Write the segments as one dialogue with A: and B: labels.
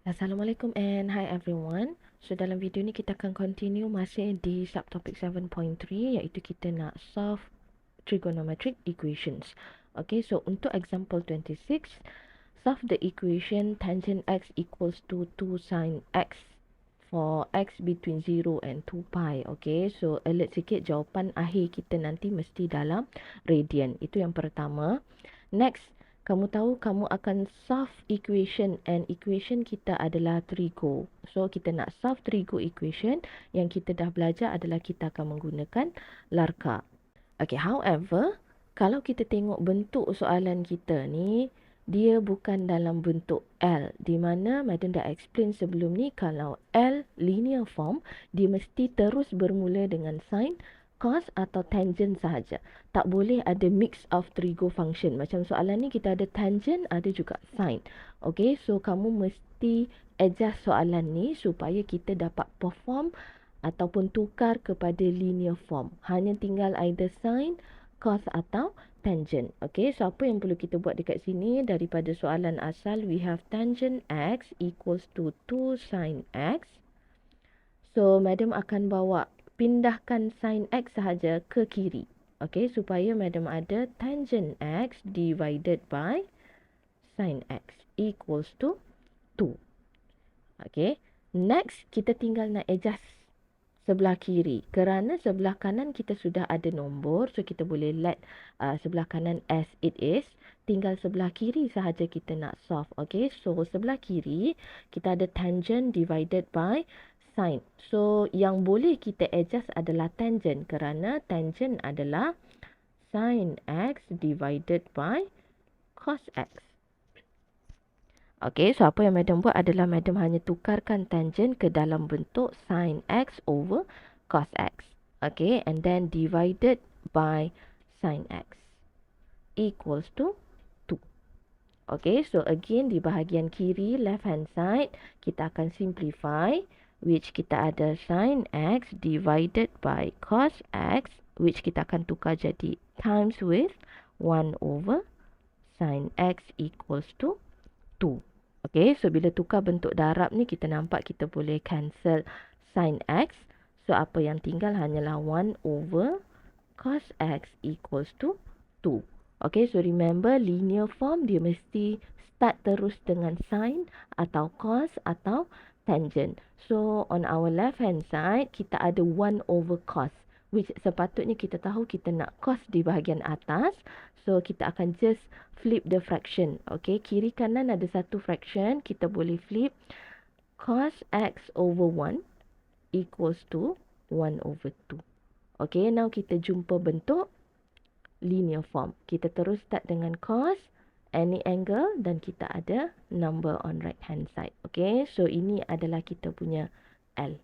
A: Assalamualaikum and hi everyone. So dalam video ni kita akan continue masih di subtopic 7.3 iaitu kita nak solve trigonometric equations. Okay, so untuk example 26, solve the equation tangent x equals to 2 sin x for x between 0 and 2 pi. Okay, so alert sikit jawapan akhir kita nanti mesti dalam radian. Itu yang pertama. Next, kamu tahu kamu akan solve equation and equation kita adalah trigo. So kita nak solve trigo equation, yang kita dah belajar adalah kita akan menggunakan larka. Okay, however, kalau kita tengok bentuk soalan kita ni, dia bukan dalam bentuk L. Di mana Madam dah explain sebelum ni, kalau L linear form, dia mesti terus bermula dengan sin, cos atau tangent sahaja. Tak boleh ada mix of trigo function. Macam soalan ni kita ada tangent, ada juga sin. Okay, so kamu mesti adjust soalan ni supaya kita dapat perform ataupun tukar kepada linear form. Hanya tinggal either sin, cos atau tangent. Okay, so apa yang perlu kita buat dekat sini? Daripada soalan asal, we have tangent x equals to 2 sin x. So, Madam akan bawa pindahkan sin x sahaja ke kiri. Okay, supaya Madam ada tangent x divided by sin x equals to 2. Okay, next kita tinggal nak adjust sebelah kiri. Kerana sebelah kanan kita sudah ada nombor, so kita boleh let sebelah kanan as it is. Tinggal sebelah kiri sahaja kita nak solve. Okay, so sebelah kiri kita ada tangent divided by sin. So yang boleh kita adjust adalah tangent, kerana tangent adalah sin x divided by cos x. Okay, so apa yang Madam buat adalah Madam hanya tukarkan tangent ke dalam bentuk sin x over cos x. Okay, and then divided by sin x equals to 2. Okay, so again di bahagian kiri left hand side kita akan simplify, which kita ada sin x divided by cos x, which kita akan tukar jadi times with 1 over sin x equals to 2. Okay, so bila tukar bentuk darab ni kita nampak kita boleh cancel sin x. So apa yang tinggal hanyalah 1 over cos x equals to 2. Okay, so remember linear form dia mesti start terus dengan sin atau cos atau tangent. So on our left hand side kita ada 1 over cos, which sepatutnya kita tahu kita nak cos di bahagian atas. So kita akan just flip the fraction. Okay, kiri kanan ada satu fraction, kita boleh flip. Cos x over 1 equals to 1 over 2. Okay, now kita jumpa bentuk linear form. Kita terus start dengan cos, any angle, dan kita ada number on right hand side. Okay, so ini adalah kita punya L.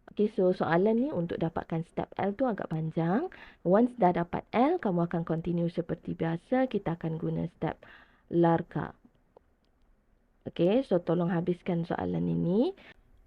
A: Okay, so soalan ni untuk dapatkan step L tu agak panjang. Once dah dapat L, kamu akan continue seperti biasa. Kita akan guna step larka. Okay, so tolong habiskan soalan ini.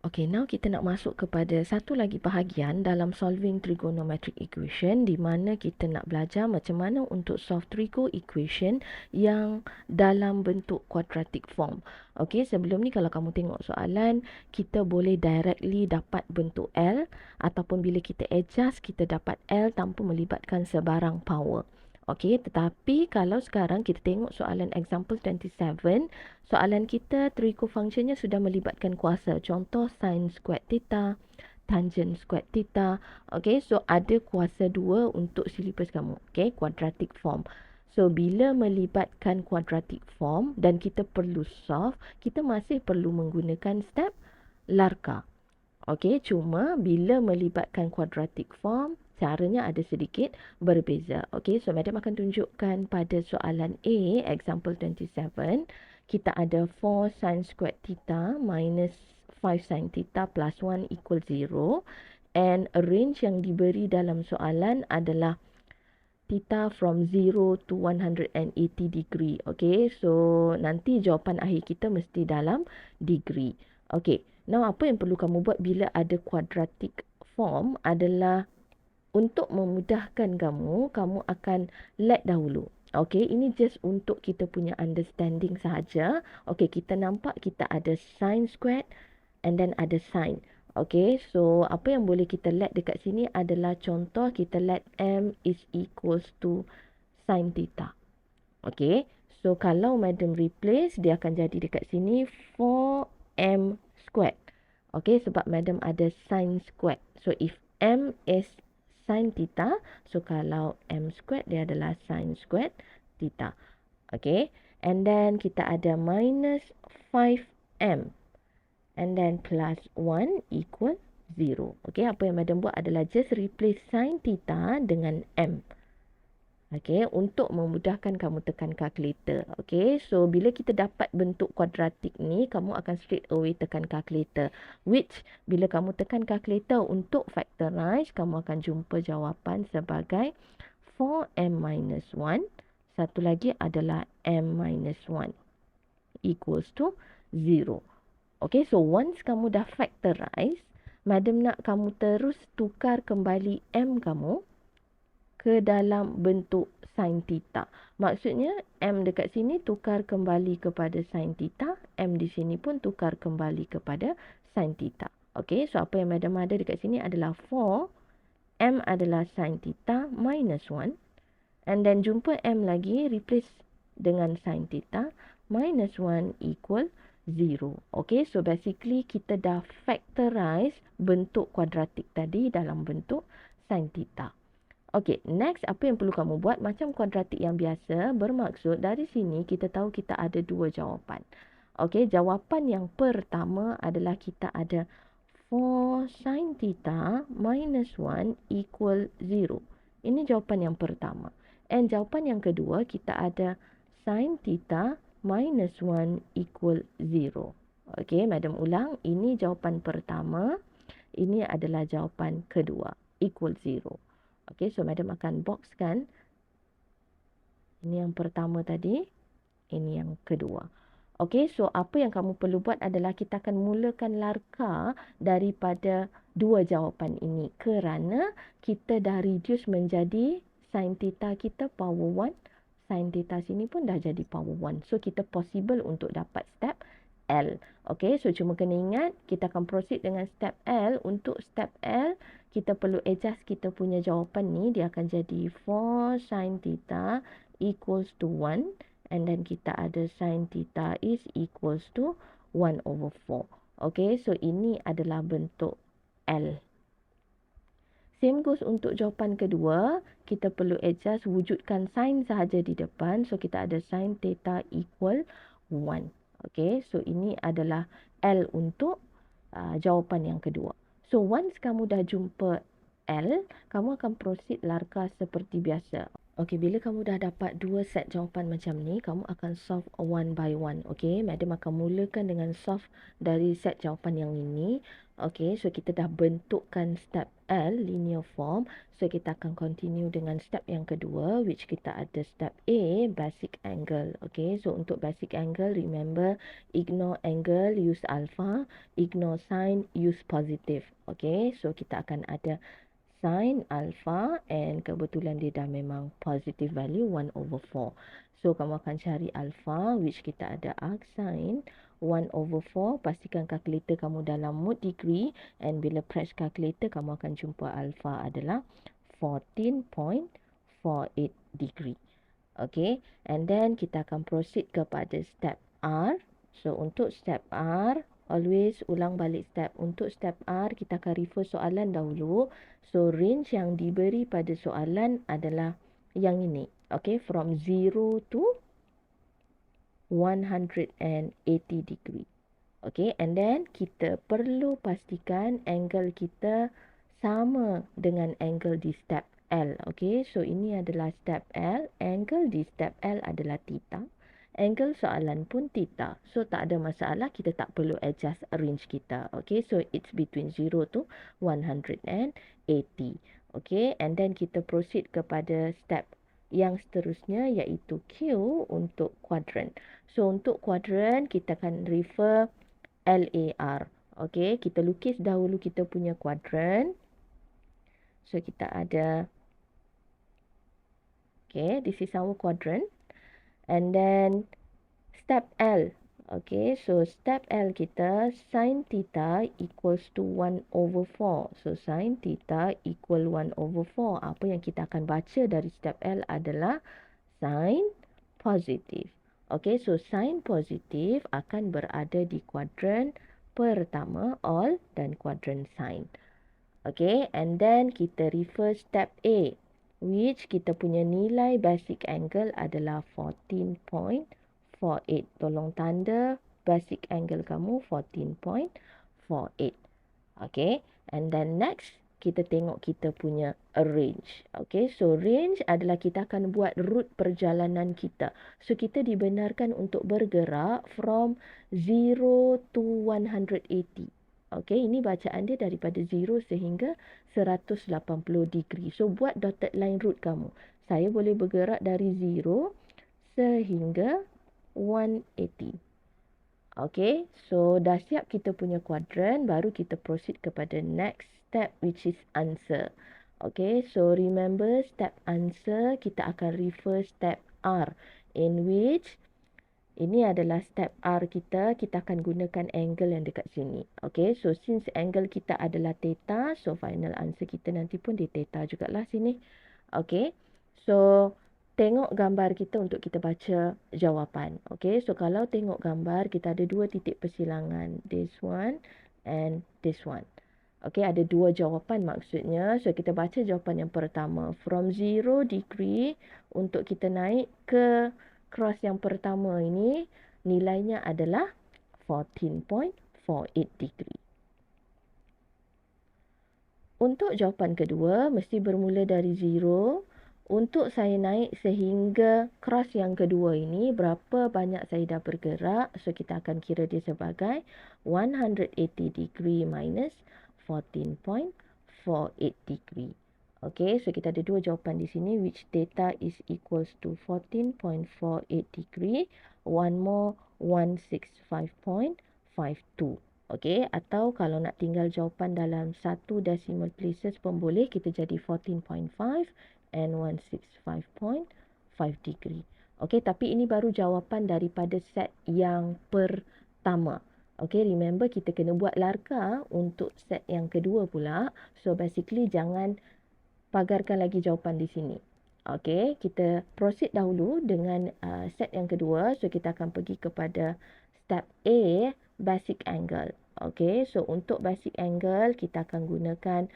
A: Okay, now kita nak masuk kepada satu lagi bahagian dalam solving trigonometric equation, di mana kita nak belajar macam mana untuk solve trigo equation yang dalam bentuk quadratic form. Okay, sebelum ni kalau kamu tengok soalan, kita boleh directly dapat bentuk L, ataupun bila kita adjust, kita dapat L tanpa melibatkan sebarang power. Okay, tetapi kalau sekarang kita tengok soalan example 27, soalan kita trigo functionnya sudah melibatkan kuasa. Contoh sin squared theta, tangent squared theta. Okay, so ada kuasa 2 untuk silibus kamu. Okay, quadratic form. So bila melibatkan quadratic form dan kita perlu solve, kita masih perlu menggunakan step larka. Okay, cuma bila melibatkan quadratic form, caranya ada sedikit berbeza. Okay, so Madam akan tunjukkan pada soalan A, example 27, kita ada 4 sin squared theta minus 5 sin theta plus 1 equal 0. And range yang diberi dalam soalan adalah theta from 0 to 180 degree. Okay, so nanti jawapan akhir kita mesti dalam degree. Okay, now apa yang perlu kamu buat bila ada quadratic form adalah untuk memudahkan kamu, kamu akan let dahulu. Okay, ini just untuk kita punya understanding sahaja. Okay, kita nampak kita ada sin squared and then ada sin. Okay, so apa yang boleh kita let dekat sini adalah contoh kita let m is equals to sin theta. Okay, so kalau madam replace, dia akan jadi dekat sini 4m squared. Okay, sebab madam ada sin squared. So if m is sin theta, so kalau m squared dia adalah sin squared theta. Okay, and then kita ada minus 5m and then plus 1 equal 0. Okay, apa yang madam buat adalah just replace sin theta dengan m. Okay, untuk memudahkan kamu tekan calculator. Okay, so bila kita dapat bentuk kuadratik ni, kamu akan straight away tekan calculator. Which, bila kamu tekan calculator untuk factorize, kamu akan jumpa jawapan sebagai 4m minus 1. Satu lagi adalah m minus 1 equals to 0. Okay, so once kamu dah factorize, madam nak kamu terus tukar kembali m kamu ke dalam bentuk sin theta. Maksudnya m dekat sini tukar kembali kepada sin theta, m di sini pun tukar kembali kepada sin theta. Okey, so apa yang madam ada dekat sini adalah 4, m adalah sin theta minus 1, and then jumpa m lagi, replace dengan sin theta, minus 1 equal 0. Okey, so basically kita dah factorize bentuk kuadratik tadi dalam bentuk sin theta. Okey, next apa yang perlu kamu buat? Macam kuadratik yang biasa, bermaksud dari sini kita tahu kita ada dua jawapan. Okey, jawapan yang pertama adalah kita ada 4 sin theta minus 1 equal 0. Ini jawapan yang pertama. And jawapan yang kedua, kita ada sin theta minus 1 equal 0. Okey, madam ulang. Ini jawapan pertama. Ini adalah jawapan kedua, equal 0. Okay, so madam akan boxkan. Ini yang pertama tadi. Ini yang kedua. Okay, so apa yang kamu perlu buat adalah kita akan mulakan larkah daripada dua jawapan ini. Kerana kita dah reduce menjadi sin theta kita power 1. Sin theta sini pun dah jadi power 1. So kita possible untuk dapat step L. Okay, so cuma kena ingat kita akan proceed dengan step L. Untuk step L, kita perlu adjust kita punya jawapan ni. Dia akan jadi 4 sin theta equals to 1. And then kita ada sin theta is equals to 1 over 4. Okay, so ini adalah bentuk L. Same goes untuk jawapan kedua. Kita perlu adjust, wujudkan sin sahaja di depan. So kita ada sin theta equal 1. Okay, so ini adalah L untuk jawapan yang kedua. So once kamu dah jumpa L, kamu akan proceed larkah seperti biasa. Okay, bila kamu dah dapat dua set jawapan macam ni, kamu akan solve one by one. Okay, madam akan mulakan dengan solve dari set jawapan yang ini. Okay, so kita dah bentukkan step L, linear form. So kita akan continue dengan step yang kedua, which kita ada step A, basic angle. Okay, so untuk basic angle, remember, ignore angle, use alpha. Ignore sign, use positive. Okay, so kita akan ada sin alpha, and kebetulan dia dah memang positive value 1 over 4. So kamu akan cari alpha, which kita ada arc sin 1 over 4. Pastikan kalkulator kamu dalam mode degree, and bila press calculator kamu akan jumpa alpha adalah 14.48 degree. Okay, and then kita akan proceed kepada step R. So untuk step R, always ulang balik step. Untuk step R, kita akan refer soalan dahulu. So range yang diberi pada soalan adalah yang ini. Okay, from 0 to 180 degree. Okay, and then kita perlu pastikan angle kita sama dengan angle di step L. Okay, so ini adalah step L. Angle di step L adalah theta. Angle soalan pun theta. So tak ada masalah, kita tak perlu adjust range kita. Okay, so it's between 0 to 180. Okay, and then kita proceed kepada step yang seterusnya, iaitu Q untuk quadrant. So untuk quadrant, kita akan refer LAR. Okay, kita lukis dahulu kita punya quadrant. So kita ada Okay, this is our quadrant. And then step L. Okay, so step L kita sin theta equals to 1 over 4. So sin theta equal 1 over 4. Apa yang kita akan baca dari step L adalah sin positif. Okay, so sin positif akan berada di kuadran pertama all dan kuadran sin. Okay, and then kita refer step A, which kita punya nilai basic angle adalah 14.48. Tolong tanda basic angle kamu 14.48. Okay, and then next kita tengok kita punya range. Okay, so range adalah kita akan buat route perjalanan kita. So kita dibenarkan untuk bergerak from 0 to 180. Okay, ini bacaan dia daripada 0 sehingga 180 degree. So buat dotted line route kamu. Saya boleh bergerak dari 0 sehingga 180. Okay, so dah siap kita punya quadrant, baru kita proceed kepada next step which is answer. Okay, so remember step answer kita akan refer step R, in which ini adalah step R kita akan gunakan angle yang dekat sini. Okay, so since angle kita adalah theta, so final answer kita nanti pun di theta jugalah sini. Okay, so tengok gambar kita untuk kita baca jawapan. Okay, so kalau tengok gambar, kita ada dua titik persilangan. This one and this one. Okay, ada dua jawapan maksudnya. So, kita baca jawapan yang pertama. From 0 degree, untuk kita naik ke cross yang pertama ini, nilainya adalah 14.48 degree. Untuk jawapan kedua, mesti bermula dari 0. Untuk saya naik sehingga cross yang kedua ini, berapa banyak saya dah bergerak. So, kita akan kira dia sebagai 180 degree minus 14.48 degree. Okay, so kita ada dua jawapan di sini, which theta is equals to 14.48 degree. One more, 165.52. Okay, atau kalau nak tinggal jawapan dalam satu decimal places pun boleh. Kita jadi 14.5 and 165.5 degree. Okay, tapi ini baru jawapan daripada set yang pertama. Okay, remember kita kena buat larkah untuk set yang kedua pula. So basically jangan pagarkan lagi jawapan di sini. Okay, kita proceed dahulu dengan set yang kedua. So kita akan pergi kepada step A, basic angle. Okay, so untuk basic angle kita akan gunakan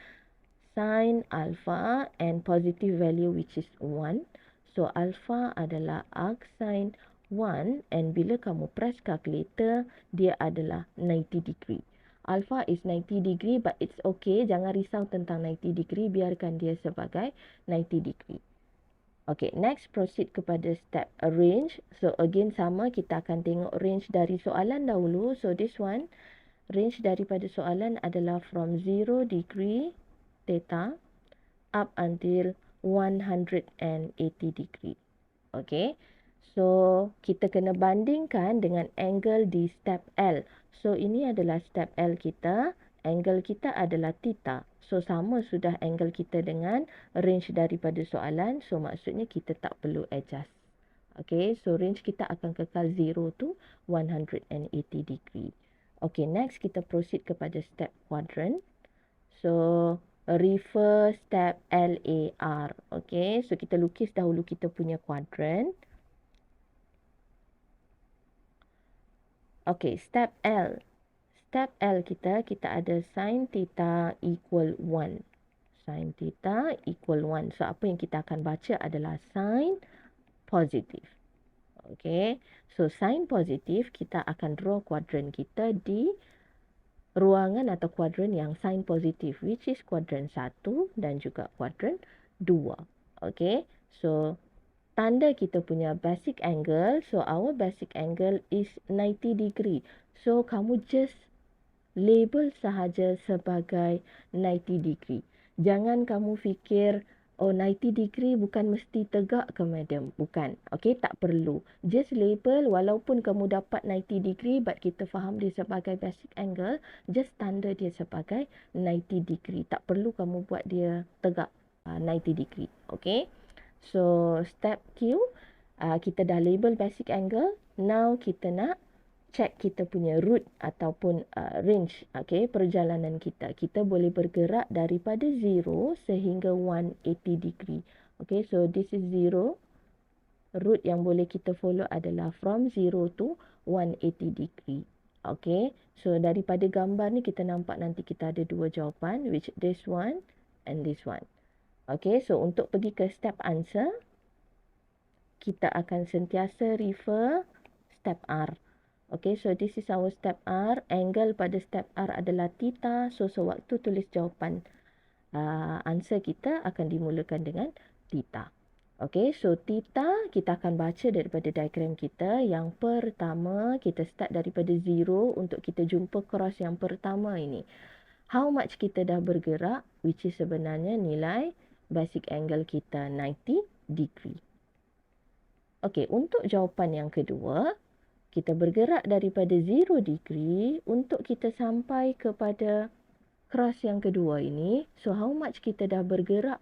A: sin alpha and positive value which is 1. So alpha adalah arc sin 1 and bila kamu press calculator dia adalah 90 degree. Alpha is 90 degree but it's okay, jangan risau tentang 90 degree, biarkan dia sebagai 90 degree. Okay, next proceed kepada step range. So again sama, kita akan tengok range dari soalan dahulu. So this one, range daripada soalan adalah from 0 degree theta up until 180 degree. Okay, so kita kena bandingkan dengan angle di step L. So ini adalah step L kita, angle kita adalah theta. So sama sudah angle kita dengan range daripada soalan. So maksudnya kita tak perlu adjust. Okay, so range kita akan kekal 0 to 180 degree. Okay, next kita proceed kepada step quadrant. So refer step LAR. Okay, so kita lukis dahulu kita punya quadrant. Okay, step L. Step L kita ada sin theta equal 1. Sin theta equal 1. So, apa yang kita akan baca adalah sin positif. Okay, so sin positif kita akan draw quadrant kita di ruangan atau kuadran yang sin positif, which is kuadran 1 dan juga kuadran 2. Okay, so tanda kita punya basic angle. So our basic angle is 90 degree. So kamu just label sahaja sebagai 90 degree. Jangan kamu fikir, oh 90 degree bukan mesti tegak ke madam. Bukan. Okay, tak perlu. Just label, walaupun kamu dapat 90 degree but kita faham dia sebagai basic angle, just tanda dia sebagai 90 degree. Tak perlu kamu buat dia tegak 90 degree. Okay. So step Q, kita dah label basic angle. Now kita nak check kita punya route ataupun range, okay, perjalanan kita. Kita boleh bergerak daripada 0 sehingga 180 degree. Okay, so this is 0. Route yang boleh kita follow adalah from 0 to 180 degree. Okay, so daripada gambar ni kita nampak nanti kita ada dua jawapan, which this one and this one. Okay, so untuk pergi ke step answer, kita akan sentiasa refer step R. Okay, so this is our step R. Angle pada step R adalah theta. So sewaktu tulis jawapan, answer kita akan dimulakan dengan theta. Okay, so theta kita akan baca daripada diagram kita. Yang pertama, kita start daripada 0 untuk kita jumpa cross yang pertama ini. How much kita dah bergerak, which is sebenarnya nilai basic angle kita 90 degree. Okay, untuk jawapan yang kedua, kita bergerak daripada 0 degree untuk kita sampai kepada cross yang kedua ini. So, how much kita dah bergerak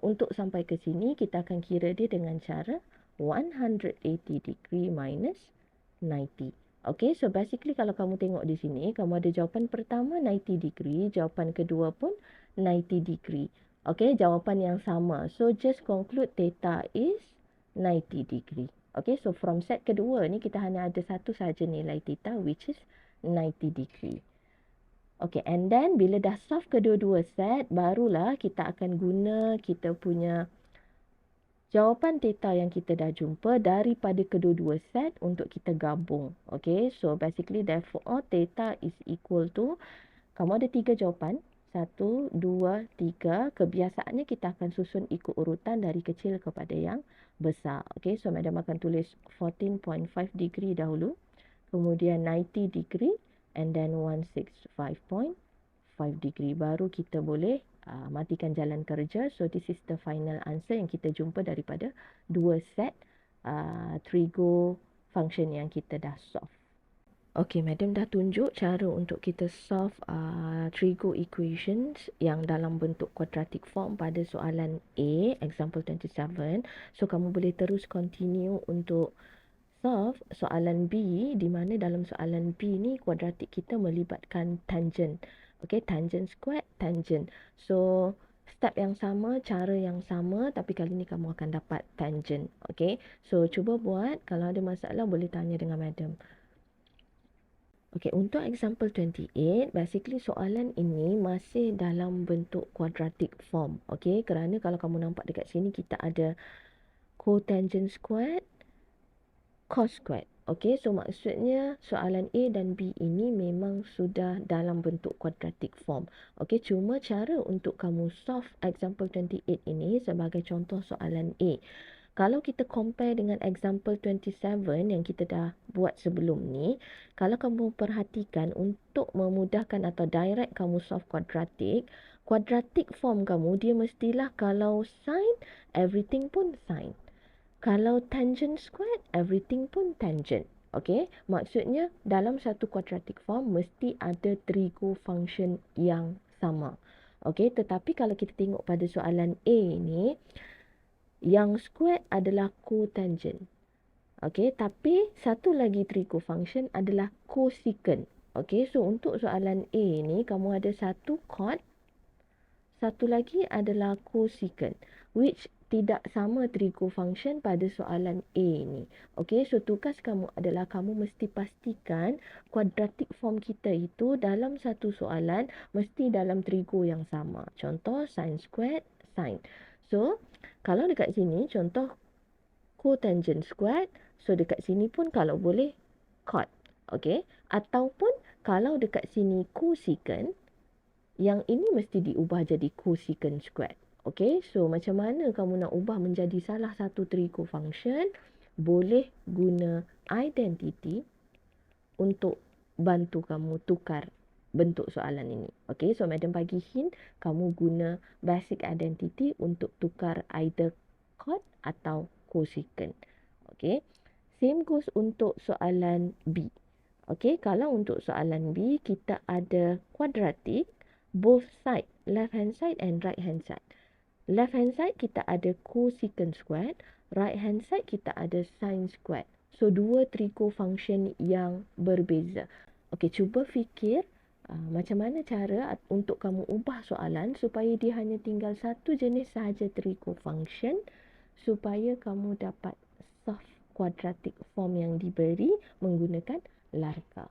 A: untuk sampai ke sini, kita akan kira dia dengan cara 180 degree minus 90. Okay, so basically kalau kamu tengok di sini, kamu ada jawapan pertama 90 degree, jawapan kedua pun 90 degree. Okay, jawapan yang sama. So, just conclude theta is 90 degree. Okay, so from set kedua ni kita hanya ada satu saja nilai theta, which is 90 degree. Okay, and then bila dah solve kedua-dua set, barulah kita akan guna kita punya jawapan theta yang kita dah jumpa daripada kedua-dua set untuk kita gabung. Okay, so basically therefore theta is equal to, kamu ada 3 jawapan. 1, 2, 3. Kebiasaannya kita akan susun ikut urutan dari kecil kepada yang besar. Okay, so madam akan tulis 14.5 degree dahulu. Kemudian 90 degree. And then 165.5 degree. Baru kita boleh matikan jalan kerja. So this is the final answer yang kita jumpa daripada dua set trigo function yang kita dah solve. Okay, madam dah tunjuk cara untuk kita solve trigo equations yang dalam bentuk quadratic form pada soalan A, example 27. So kamu boleh terus continue untuk solve soalan B, di mana dalam soalan B ni kuadratik kita melibatkan tangent. Okay, tangent squared, tangent. So, step yang sama, cara yang sama, tapi kali ni kamu akan dapat tangent. Okay, so cuba buat. Kalau ada masalah boleh tanya dengan madam. Okay, untuk example 28, basically soalan ini masih dalam bentuk quadratic form. Okay, kerana kalau kamu nampak dekat sini kita ada cotangent squared, cos squared. Okay, so maksudnya soalan A dan B ini memang sudah dalam bentuk quadratic form. Okay, cuma cara untuk kamu solve example 28 ini sebagai contoh soalan A. Kalau kita compare dengan example 27 yang kita dah buat sebelum ni, kalau kamu perhatikan untuk memudahkan atau direct kamu solve quadratic form kamu dia mestilah kalau sin, everything pun sin. Kalau tangent squared, everything pun tangent. Okay, maksudnya dalam satu quadratic form mesti ada trigo function yang sama. Okay, tetapi kalau kita tengok pada soalan A ni, yang squared adalah cotangent. Okay, tapi satu lagi trigo function adalah cosecant. Okay, so untuk soalan A ni, kamu ada satu cot, satu lagi adalah cosecant, which tidak sama trigo function pada soalan A ni. Okay, so tugas kamu adalah kamu mesti pastikan quadratic form kita itu dalam satu soalan mesti dalam trigo yang sama. Contoh sin squared, sin. So, kalau dekat sini contoh cotangent squared, so dekat sini pun kalau boleh cot. Okay, ataupun kalau dekat sini cosecant, yang ini mesti diubah jadi cosecant squared. Okay, so macam mana kamu nak ubah menjadi salah satu trigo function? Boleh guna identity untuk bantu kamu tukar bentuk soalan ini. Okay, so madam bagi hint, kamu guna basic identity untuk tukar either cot atau cosecant. Okay, same goes untuk soalan B. Okay, kalau untuk soalan B, kita ada quadratic, both side, left hand side and right hand side. Left hand side kita ada cosecant squared, right hand side kita ada sin squared. So, dua trigo function yang berbeza. Okey, cuba fikir macam mana cara untuk kamu ubah soalan supaya dia hanya tinggal satu jenis sahaja trigo function supaya kamu dapat solve quadratic form yang diberi menggunakan larga.